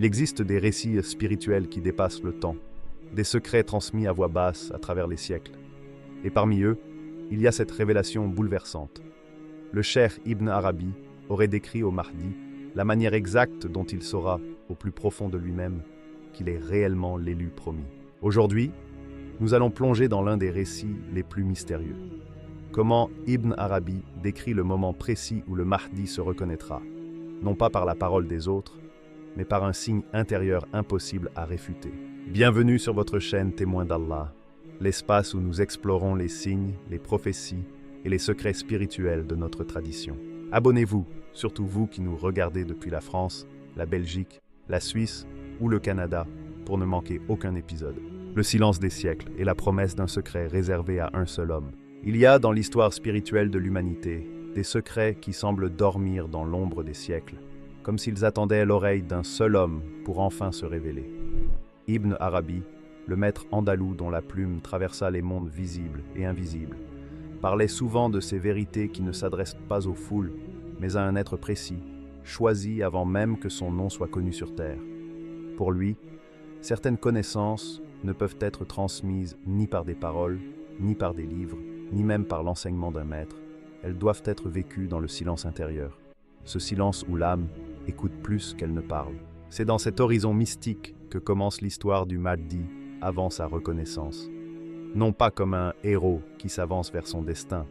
Il existe des récits spirituels qui dépassent le temps, des secrets transmis à voix basse à travers les siècles. Et parmi eux, il y a cette révélation bouleversante. Le cheikh Ibn Arabi aurait décrit au Mahdi la manière exacte dont il saura, au plus profond de lui-même, qu'il est réellement l'élu promis. Aujourd'hui, nous allons plonger dans l'un des récits les plus mystérieux. Comment Ibn Arabi décrit le moment précis où le Mahdi se reconnaîtra, non pas par la parole des autres, mais par un signe intérieur impossible à réfuter. Bienvenue sur votre chaîne Témoin d'Allah, l'espace où nous explorons les signes, les prophéties et les secrets spirituels de notre tradition. Abonnez-vous, surtout vous qui nous regardez depuis la France, la Belgique, la Suisse ou le Canada, pour ne manquer aucun épisode. Le silence des siècles est la promesse d'un secret réservé à un seul homme. Il y a dans l'histoire spirituelle de l'humanité des secrets qui semblent dormir dans l'ombre des siècles, comme s'ils attendaient l'oreille d'un seul homme pour enfin se révéler. Ibn Arabi, le maître andalou dont la plume traversa les mondes visibles et invisibles, parlait souvent de ces vérités qui ne s'adressent pas aux foules, mais à un être précis, choisi avant même que son nom soit connu sur terre. Pour lui, certaines connaissances ne peuvent être transmises ni par des paroles, ni par des livres, ni même par l'enseignement d'un maître. Elles doivent être vécues dans le silence intérieur, ce silence où l'âme écoute plus qu'elle ne parle. C'est dans cet horizon mystique que commence l'histoire du Mahdi avant sa reconnaissance. Non pas comme un héros qui s'avance vers son destin,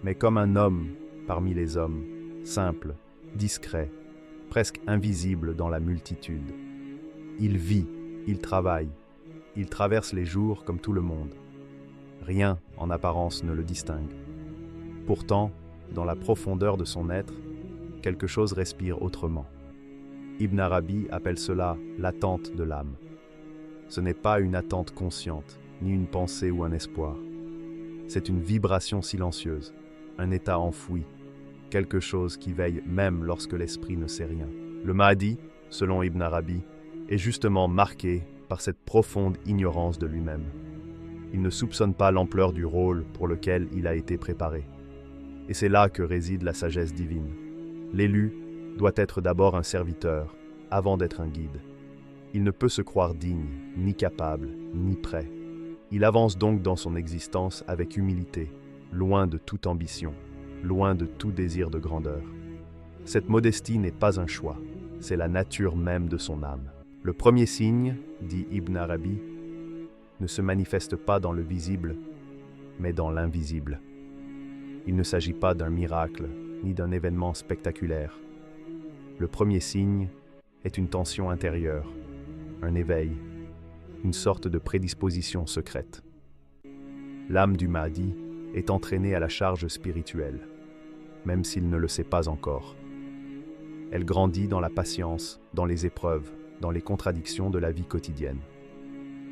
mais comme un homme parmi les hommes, simple, discret, presque invisible dans la multitude. Il vit, il travaille, il traverse les jours comme tout le monde. Rien, en apparence, ne le distingue. Pourtant, dans la profondeur de son être, quelque chose respire autrement. Ibn Arabi appelle cela l'attente de l'âme. Ce n'est pas une attente consciente, ni une pensée ou un espoir. C'est une vibration silencieuse, un état enfoui, quelque chose qui veille même lorsque l'esprit ne sait rien. Le Mahdi, selon Ibn Arabi, est justement marqué par cette profonde ignorance de lui-même. Il ne soupçonne pas l'ampleur du rôle pour lequel il a été préparé. Et c'est là que réside la sagesse divine. L'élu doit être d'abord un serviteur, avant d'être un guide. Il ne peut se croire digne, ni capable, ni prêt. Il avance donc dans son existence avec humilité, loin de toute ambition, loin de tout désir de grandeur. Cette modestie n'est pas un choix, c'est la nature même de son âme. Le premier signe, dit Ibn Arabi, ne se manifeste pas dans le visible, mais dans l'invisible. Il ne s'agit pas d'un miracle, ni d'un événement spectaculaire. Le premier signe est une tension intérieure, un éveil, une sorte de prédisposition secrète. L'âme du Mahdi est entraînée à la charge spirituelle, même s'il ne le sait pas encore. Elle grandit dans la patience, dans les épreuves, dans les contradictions de la vie quotidienne.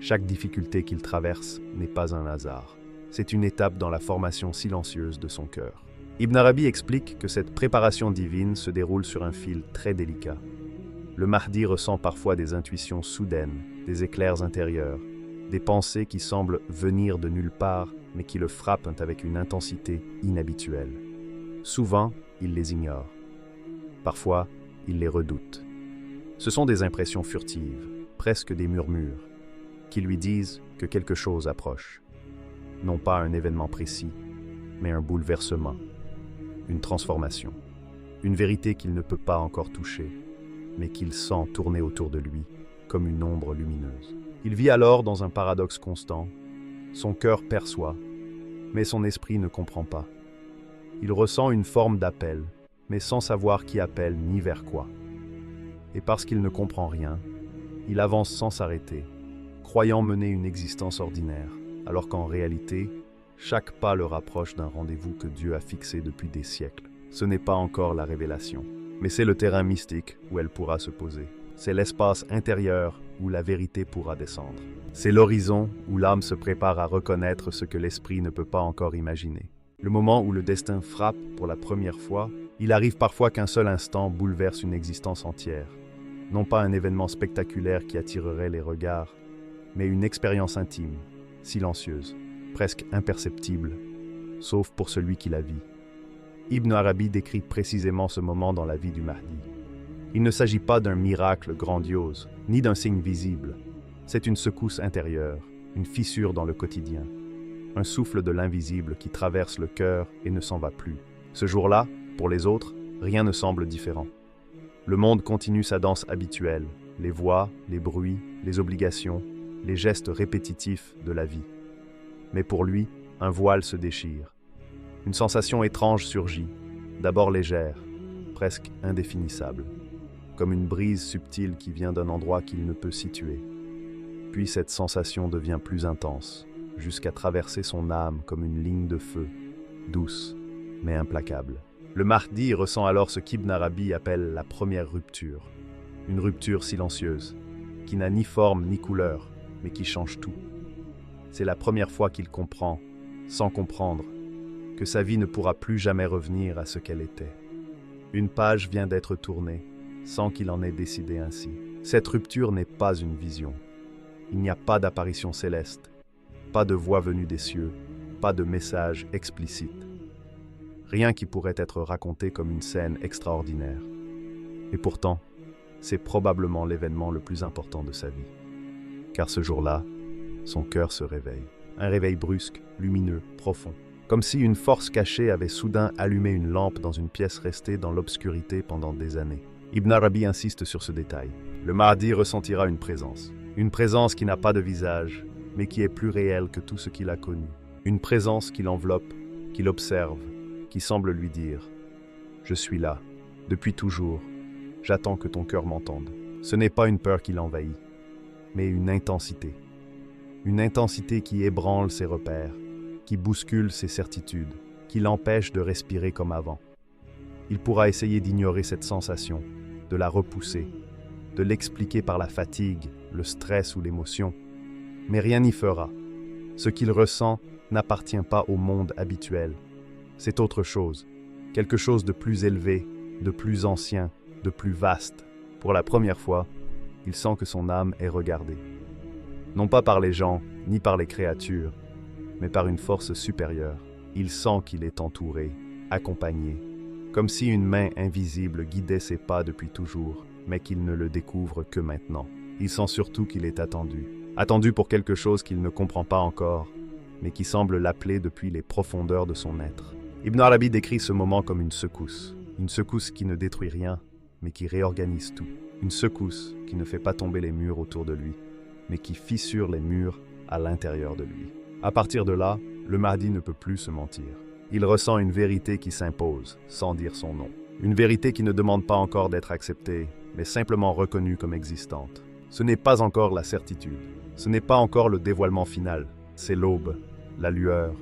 Chaque difficulté qu'il traverse n'est pas un hasard. C'est une étape dans la formation silencieuse de son cœur. Ibn Arabi explique que cette préparation divine se déroule sur un fil très délicat. Le Mahdi ressent parfois des intuitions soudaines, des éclairs intérieurs, des pensées qui semblent venir de nulle part, mais qui le frappent avec une intensité inhabituelle. Souvent, il les ignore. Parfois, il les redoute. Ce sont des impressions furtives, presque des murmures, qui lui disent que quelque chose approche. Non pas un événement précis, mais un bouleversement, une transformation, une vérité qu'il ne peut pas encore toucher, mais qu'il sent tourner autour de lui comme une ombre lumineuse. Il vit alors dans un paradoxe constant. Son cœur perçoit, mais son esprit ne comprend pas. Il ressent une forme d'appel, mais sans savoir qui appelle ni vers quoi. Et parce qu'il ne comprend rien, il avance sans s'arrêter, croyant mener une existence ordinaire, alors qu'en réalité, chaque pas le rapproche d'un rendez-vous que Dieu a fixé depuis des siècles. Ce n'est pas encore la révélation, mais c'est le terrain mystique où elle pourra se poser. C'est l'espace intérieur où la vérité pourra descendre. C'est l'horizon où l'âme se prépare à reconnaître ce que l'esprit ne peut pas encore imaginer. Le moment où le destin frappe pour la première fois, il arrive parfois qu'un seul instant bouleverse une existence entière. Non pas un événement spectaculaire qui attirerait les regards, mais une expérience intime, silencieuse, presque imperceptible, sauf pour celui qui la vit. Ibn Arabi décrit précisément ce moment dans la vie du Mahdi. Il ne s'agit pas d'un miracle grandiose, ni d'un signe visible. C'est une secousse intérieure, une fissure dans le quotidien, un souffle de l'invisible qui traverse le cœur et ne s'en va plus. Ce jour-là, pour les autres, rien ne semble différent. Le monde continue sa danse habituelle, les voix, les bruits, les obligations, les gestes répétitifs de la vie. Mais pour lui, un voile se déchire. Une sensation étrange surgit, d'abord légère, presque indéfinissable, comme une brise subtile qui vient d'un endroit qu'il ne peut situer. Puis cette sensation devient plus intense, jusqu'à traverser son âme comme une ligne de feu, douce, mais implacable. Le Mahdi ressent alors ce qu'Ibn Arabi appelle la première rupture. Une rupture silencieuse, qui n'a ni forme ni couleur, mais qui change tout. C'est la première fois qu'il comprend, sans comprendre, que sa vie ne pourra plus jamais revenir à ce qu'elle était. Une page vient d'être tournée, sans qu'il en ait décidé ainsi. Cette rupture n'est pas une vision. Il n'y a pas d'apparition céleste, pas de voix venue des cieux, pas de message explicite. Rien qui pourrait être raconté comme une scène extraordinaire. Et pourtant, c'est probablement l'événement le plus important de sa vie. Car ce jour-là, son cœur se réveille. Un réveil brusque, lumineux, profond. Comme si une force cachée avait soudain allumé une lampe dans une pièce restée dans l'obscurité pendant des années. Ibn Arabi insiste sur ce détail. Le Mahdi ressentira une présence qui n'a pas de visage, mais qui est plus réelle que tout ce qu'il a connu. Une présence qui l'enveloppe, qui l'observe, qui semble lui dire « Je suis là, depuis toujours, j'attends que ton cœur m'entende. » Ce n'est pas une peur qui l'envahit, mais une intensité. Une intensité qui ébranle ses repères, qui bouscule ses certitudes, qui l'empêche de respirer comme avant. Il pourra essayer d'ignorer cette sensation, de la repousser, de l'expliquer par la fatigue, le stress ou l'émotion, mais rien n'y fera. Ce qu'il ressent n'appartient pas au monde habituel. C'est autre chose, quelque chose de plus élevé, de plus ancien, de plus vaste. Pour la première fois, il sent que son âme est regardée. Non pas par les gens, ni par les créatures, mais par une force supérieure. Il sent qu'il est entouré, accompagné, comme si une main invisible guidait ses pas depuis toujours, mais qu'il ne le découvre que maintenant. Il sent surtout qu'il est attendu pour quelque chose qu'il ne comprend pas encore, mais qui semble l'appeler depuis les profondeurs de son être. Ibn Arabi décrit ce moment comme une secousse qui ne détruit rien, mais qui réorganise tout. Une secousse qui ne fait pas tomber les murs autour de lui, mais qui fissure les murs à l'intérieur de lui. À partir de là, le Mahdi ne peut plus se mentir. Il ressent une vérité qui s'impose, sans dire son nom. Une vérité qui ne demande pas encore d'être acceptée, mais simplement reconnue comme existante. Ce n'est pas encore la certitude. Ce n'est pas encore le dévoilement final. C'est l'aube, la lueur,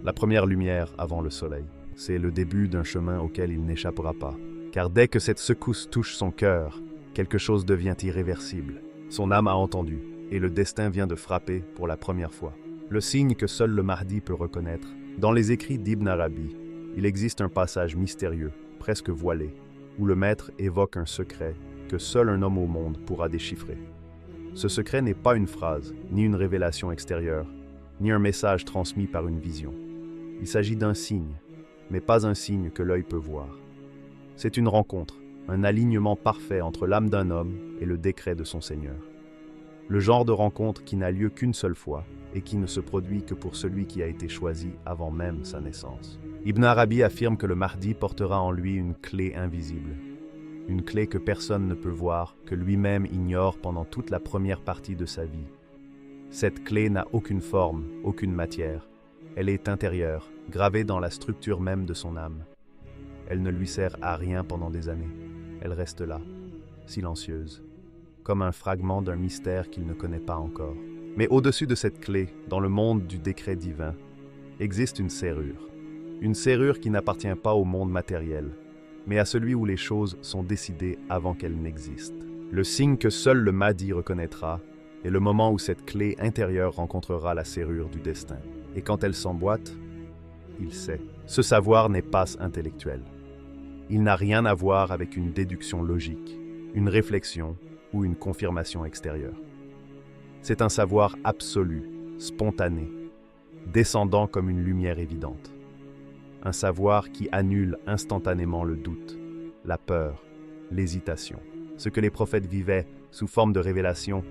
la première lumière avant le soleil. C'est le début d'un chemin auquel il n'échappera pas. Car dès que cette secousse touche son cœur, quelque chose devient irréversible. Son âme a entendu, et le destin vient de frapper pour la première fois. Le signe que seul le Mahdi peut reconnaître. Dans les écrits d'Ibn Arabi, il existe un passage mystérieux, presque voilé, où le maître évoque un secret que seul un homme au monde pourra déchiffrer. Ce secret n'est pas une phrase, ni une révélation extérieure, ni un message transmis par une vision. Il s'agit d'un signe, mais pas un signe que l'œil peut voir. C'est une rencontre, un alignement parfait entre l'âme d'un homme et le décret de son Seigneur. Le genre de rencontre qui n'a lieu qu'une seule fois et qui ne se produit que pour celui qui a été choisi avant même sa naissance. Ibn Arabi affirme que le Mahdi portera en lui une clé invisible. Une clé que personne ne peut voir, que lui-même ignore pendant toute la première partie de sa vie. Cette clé n'a aucune forme, aucune matière. Elle est intérieure, gravée dans la structure même de son âme. Elle ne lui sert à rien pendant des années. Elle reste là, silencieuse, comme un fragment d'un mystère qu'il ne connaît pas encore. Mais au-dessus de cette clé, dans le monde du décret divin, existe une serrure. Une serrure qui n'appartient pas au monde matériel, mais à celui où les choses sont décidées avant qu'elles n'existent. Le signe que seul le Mahdi reconnaîtra est le moment où cette clé intérieure rencontrera la serrure du destin. Et quand elle s'emboîte, il sait. Ce savoir n'est pas intellectuel. Il n'a rien à voir avec une déduction logique, une réflexion ou une confirmation extérieure. C'est un savoir absolu, spontané, descendant comme une lumière évidente. Un savoir qui annule instantanément le doute, la peur, l'hésitation. Ce que les prophètes vivaient sous forme de révélation,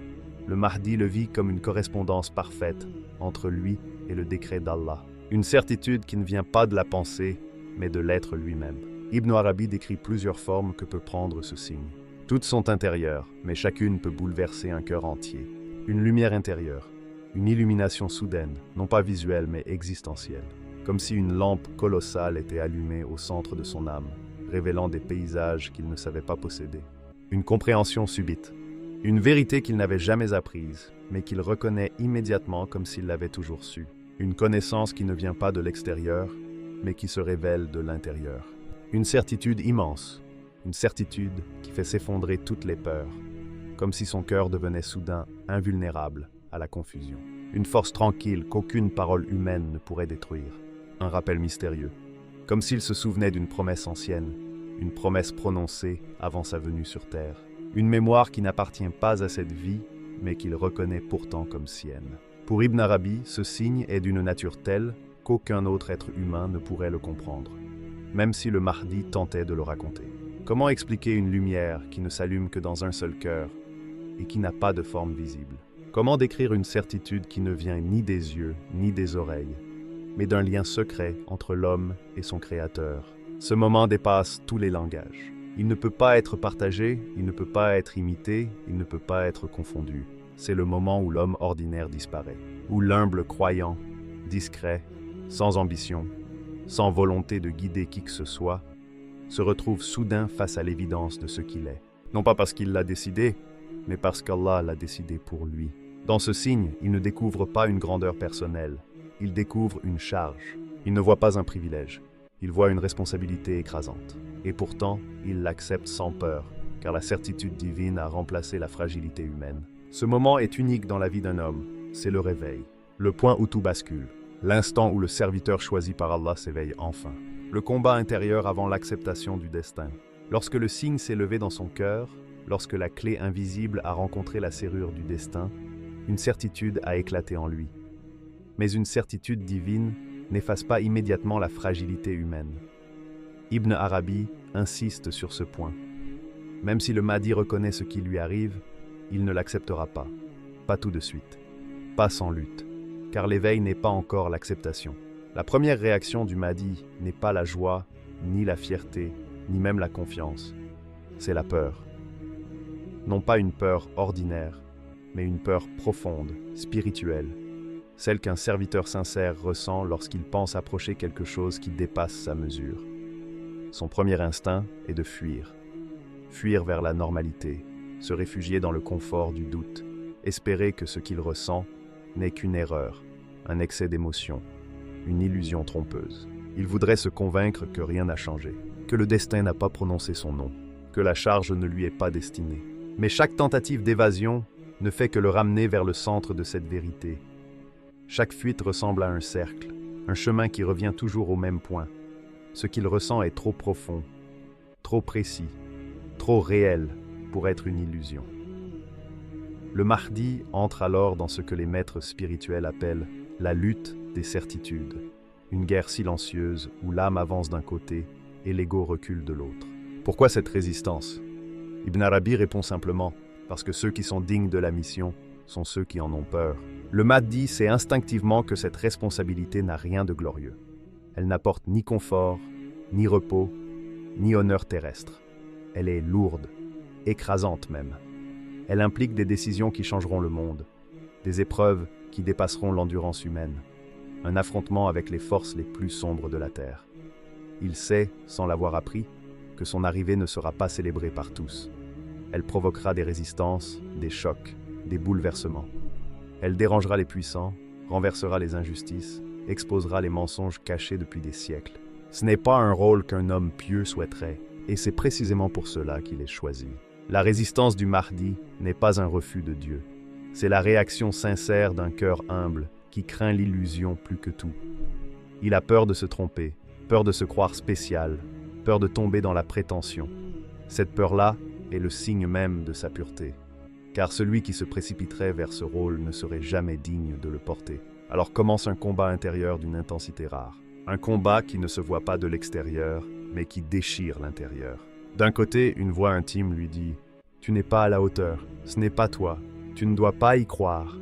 le Mahdi le vit comme une correspondance parfaite entre lui et le décret d'Allah. Une certitude qui ne vient pas de la pensée, mais de l'être lui-même. Ibn Arabi décrit plusieurs formes que peut prendre ce signe. Toutes sont intérieures, mais chacune peut bouleverser un cœur entier. Une lumière intérieure, une illumination soudaine, non pas visuelle mais existentielle. Comme si une lampe colossale était allumée au centre de son âme, révélant des paysages qu'il ne savait pas posséder. Une compréhension subite. Une vérité qu'il n'avait jamais apprise, mais qu'il reconnaît immédiatement comme s'il l'avait toujours su. Une connaissance qui ne vient pas de l'extérieur, mais qui se révèle de l'intérieur. Une certitude immense, une certitude qui fait s'effondrer toutes les peurs, comme si son cœur devenait soudain invulnérable à la confusion. Une force tranquille qu'aucune parole humaine ne pourrait détruire. Un rappel mystérieux, comme s'il se souvenait d'une promesse ancienne, une promesse prononcée avant sa venue sur terre. Une mémoire qui n'appartient pas à cette vie, mais qu'il reconnaît pourtant comme sienne. Pour Ibn Arabi, ce signe est d'une nature telle qu'aucun autre être humain ne pourrait le comprendre, même si le Mahdi tentait de le raconter. Comment expliquer une lumière qui ne s'allume que dans un seul cœur et qui n'a pas de forme visible? Comment décrire une certitude qui ne vient ni des yeux ni des oreilles, mais d'un lien secret entre l'homme et son Créateur? Ce moment dépasse tous les langages. Il ne peut pas être partagé, il ne peut pas être imité, il ne peut pas être confondu. C'est le moment où l'homme ordinaire disparaît, où l'humble croyant, discret, sans ambition, sans volonté de guider qui que ce soit, se retrouve soudain face à l'évidence de ce qu'il est. Non pas parce qu'il l'a décidé, mais parce qu'Allah l'a décidé pour lui. Dans ce signe, il ne découvre pas une grandeur personnelle, il découvre une charge. Il ne voit pas un privilège, il voit une responsabilité écrasante. Et pourtant, il l'accepte sans peur, car la certitude divine a remplacé la fragilité humaine. Ce moment est unique dans la vie d'un homme, c'est le réveil, le point où tout bascule, l'instant où le serviteur choisi par Allah s'éveille enfin. Le combat intérieur avant l'acceptation du destin. Lorsque le signe s'est levé dans son cœur, lorsque la clé invisible a rencontré la serrure du destin, une certitude a éclaté en lui. Mais une certitude divine n'efface pas immédiatement la fragilité humaine. Ibn Arabi insiste sur ce point. Même si le Mahdi reconnaît ce qui lui arrive, il ne l'acceptera pas. Pas tout de suite. Pas sans lutte. Car l'éveil n'est pas encore l'acceptation. La première réaction du Mahdi n'est pas la joie, ni la fierté, ni même la confiance. C'est la peur. Non pas une peur ordinaire, mais une peur profonde, spirituelle. Celle qu'un serviteur sincère ressent lorsqu'il pense approcher quelque chose qui dépasse sa mesure. Son premier instinct est de fuir. Fuir vers la normalité, se réfugier dans le confort du doute, espérer que ce qu'il ressent n'est qu'une erreur, un excès d'émotion, une illusion trompeuse. Il voudrait se convaincre que rien n'a changé, que le destin n'a pas prononcé son nom, que la charge ne lui est pas destinée. Mais chaque tentative d'évasion ne fait que le ramener vers le centre de cette vérité. Chaque fuite ressemble à un cercle, un chemin qui revient toujours au même point. Ce qu'il ressent est trop profond, trop précis, trop réel pour être une illusion. Le Mahdi entre alors dans ce que les maîtres spirituels appellent la lutte des certitudes, une guerre silencieuse où l'âme avance d'un côté et l'ego recule de l'autre. Pourquoi cette résistance? Ibn Arabi répond simplement parce que ceux qui sont dignes de la mission sont ceux qui en ont peur. Le Mahdi sait instinctivement que cette responsabilité n'a rien de glorieux. Elle n'apporte ni confort, ni repos, ni honneur terrestre. Elle est lourde, écrasante même. Elle implique des décisions qui changeront le monde, des épreuves qui dépasseront l'endurance humaine, un affrontement avec les forces les plus sombres de la Terre. Il sait, sans l'avoir appris, que son arrivée ne sera pas célébrée par tous. Elle provoquera des résistances, des chocs, des bouleversements. Elle dérangera les puissants, renversera les injustices, exposera les mensonges cachés depuis des siècles. Ce n'est pas un rôle qu'un homme pieux souhaiterait, et c'est précisément pour cela qu'il est choisi. La résistance du Mahdi n'est pas un refus de Dieu. C'est la réaction sincère d'un cœur humble qui craint l'illusion plus que tout. Il a peur de se tromper, peur de se croire spécial, peur de tomber dans la prétention. Cette peur-là est le signe même de sa pureté. Car celui qui se précipiterait vers ce rôle ne serait jamais digne de le porter. Alors commence un combat intérieur d'une intensité rare. Un combat qui ne se voit pas de l'extérieur, mais qui déchire l'intérieur. D'un côté, une voix intime lui dit « Tu n'es pas à la hauteur, ce n'est pas toi, tu ne dois pas y croire.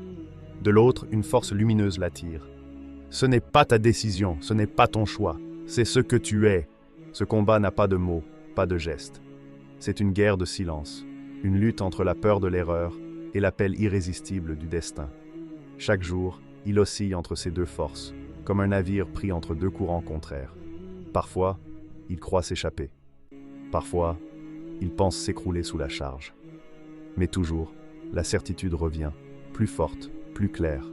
De l'autre, une force lumineuse l'attire. Ce n'est pas ta décision, ce n'est pas ton choix, c'est ce que tu es. Ce combat n'a pas de mots, pas de gestes. C'est une guerre de silence, une lutte entre la peur de l'erreur et l'appel irrésistible du destin. Chaque jour, il oscille entre ces deux forces, comme un navire pris entre deux courants contraires. Parfois, il croit s'échapper. Parfois, il pense s'écrouler sous la charge. Mais toujours, la certitude revient, plus forte, plus claire,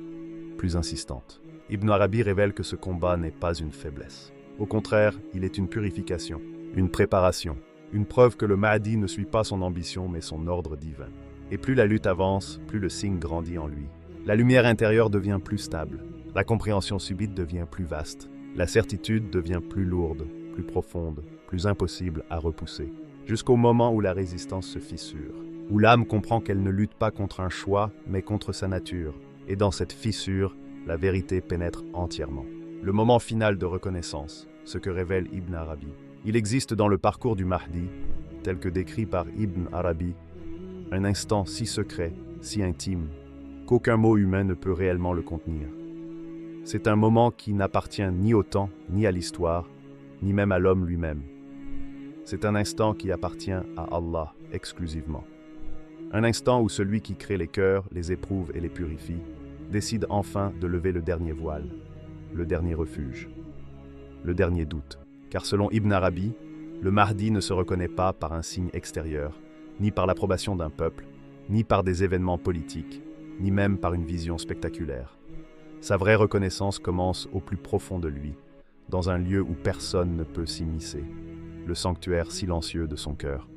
plus insistante. Ibn Arabi révèle que ce combat n'est pas une faiblesse. Au contraire, il est une purification, une préparation, une preuve que le Mahdi ne suit pas son ambition mais son ordre divin. Et plus la lutte avance, plus le signe grandit en lui. La lumière intérieure devient plus stable, la compréhension subite devient plus vaste, la certitude devient plus lourde, plus profonde, plus impossible à repousser, jusqu'au moment où la résistance se fissure, où l'âme comprend qu'elle ne lutte pas contre un choix, mais contre sa nature, et dans cette fissure, la vérité pénètre entièrement. Le moment final de reconnaissance, ce que révèle Ibn Arabi. Il existe dans le parcours du Mahdi, tel que décrit par Ibn Arabi, un instant si secret, si intime, qu'aucun mot humain ne peut réellement le contenir. C'est un moment qui n'appartient ni au temps, ni à l'histoire, ni même à l'homme lui-même. C'est un instant qui appartient à Allah exclusivement. Un instant où celui qui crée les cœurs, les éprouve et les purifie, décide enfin de lever le dernier voile, le dernier refuge, le dernier doute. Car selon Ibn Arabi, le Mahdi ne se reconnaît pas par un signe extérieur, ni par l'approbation d'un peuple, ni par des événements politiques, ni même par une vision spectaculaire. Sa vraie reconnaissance commence au plus profond de lui, dans un lieu où personne ne peut s'immiscer, le sanctuaire silencieux de son cœur.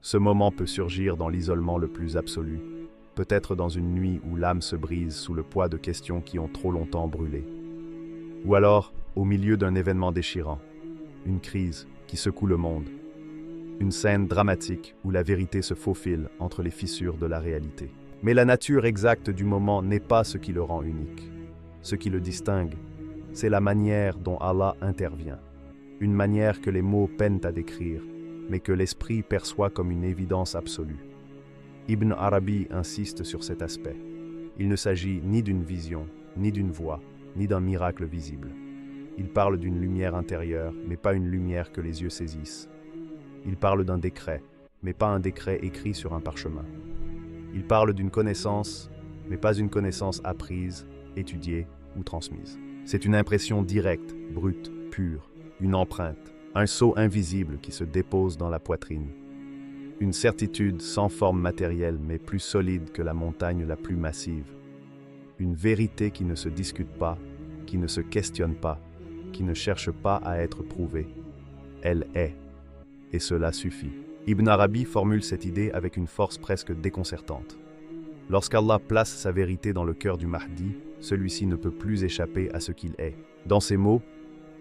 Ce moment peut surgir dans l'isolement le plus absolu, peut-être dans une nuit où l'âme se brise sous le poids de questions qui ont trop longtemps brûlé. Ou alors, au milieu d'un événement déchirant, une crise qui secoue le monde, une scène dramatique où la vérité se faufile entre les fissures de la réalité. Mais la nature exacte du moment n'est pas ce qui le rend unique. Ce qui le distingue, c'est la manière dont Allah intervient, une manière que les mots peinent à décrire, mais que l'esprit perçoit comme une évidence absolue. Ibn Arabi insiste sur cet aspect. Il ne s'agit ni d'une vision, ni d'une voix, ni d'un miracle visible. Il parle d'une lumière intérieure, mais pas une lumière que les yeux saisissent. Il parle d'un décret, mais pas un décret écrit sur un parchemin. Il parle d'une connaissance, mais pas une connaissance apprise, étudiée ou transmise. C'est une impression directe, brute, pure, une empreinte, un sceau invisible qui se dépose dans la poitrine. Une certitude sans forme matérielle, mais plus solide que la montagne la plus massive. Une vérité qui ne se discute pas, qui ne se questionne pas, qui ne cherche pas à être prouvée. Elle est. Et cela suffit. Ibn Arabi formule cette idée avec une force presque déconcertante. Lorsqu'Allah place sa vérité dans le cœur du Mahdi, celui-ci ne peut plus échapper à ce qu'il est. Dans ces mots,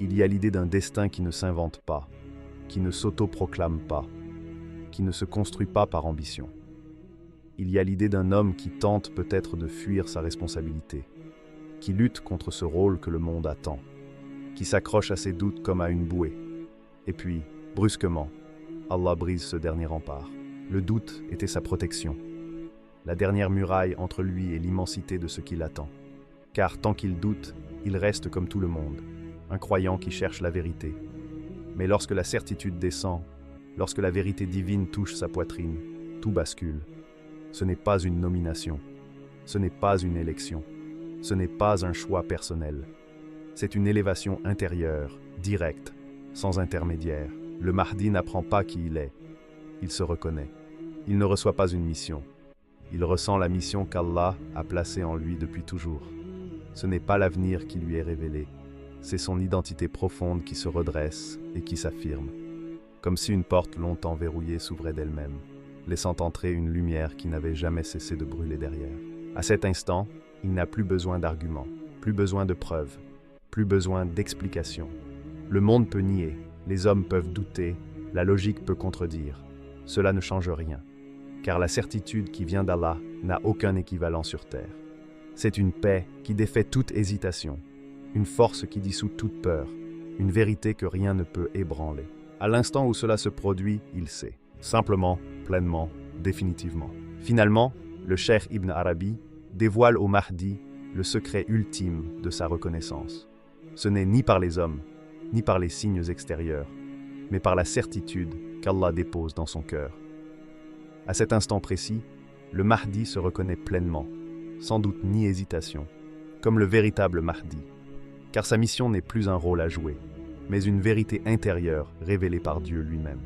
il y a l'idée d'un destin qui ne s'invente pas, qui ne s'autoproclame pas, qui ne se construit pas par ambition. Il y a l'idée d'un homme qui tente peut-être de fuir sa responsabilité, qui lutte contre ce rôle que le monde attend, qui s'accroche à ses doutes comme à une bouée. Et puis, brusquement, Allah brise ce dernier rempart. Le doute était sa protection, la dernière muraille entre lui et l'immensité de ce qui l'attend. Car tant qu'il doute, il reste comme tout le monde, un croyant qui cherche la vérité. Mais lorsque la certitude descend, lorsque la vérité divine touche sa poitrine, tout bascule. Ce n'est pas une nomination, ce n'est pas une élection, ce n'est pas un choix personnel. C'est une élévation intérieure, directe, sans intermédiaire. Le Mahdi n'apprend pas qui il est, il se reconnaît. Il ne reçoit pas une mission. Il ressent la mission qu'Allah a placée en lui depuis toujours. Ce n'est pas l'avenir qui lui est révélé, c'est son identité profonde qui se redresse et qui s'affirme, comme si une porte longtemps verrouillée s'ouvrait d'elle-même, laissant entrer une lumière qui n'avait jamais cessé de brûler derrière. À cet instant, il n'a plus besoin d'arguments, plus besoin de preuves, plus besoin d'explications. Le monde peut nier, les hommes peuvent douter, la logique peut contredire. Cela ne change rien, car la certitude qui vient d'Allah n'a aucun équivalent sur terre. C'est une paix qui défait toute hésitation, une force qui dissout toute peur, une vérité que rien ne peut ébranler. À l'instant où cela se produit, il sait, simplement, pleinement, définitivement. Finalement, le cheikh Ibn Arabi dévoile au Mahdi le secret ultime de sa reconnaissance. Ce n'est ni par les hommes, ni par les signes extérieurs, mais par la certitude qu'Allah dépose dans son cœur. À cet instant précis, le Mahdi se reconnaît pleinement, sans doute ni hésitation, comme le véritable Mahdi, car sa mission n'est plus un rôle à jouer, mais une vérité intérieure révélée par Dieu lui-même.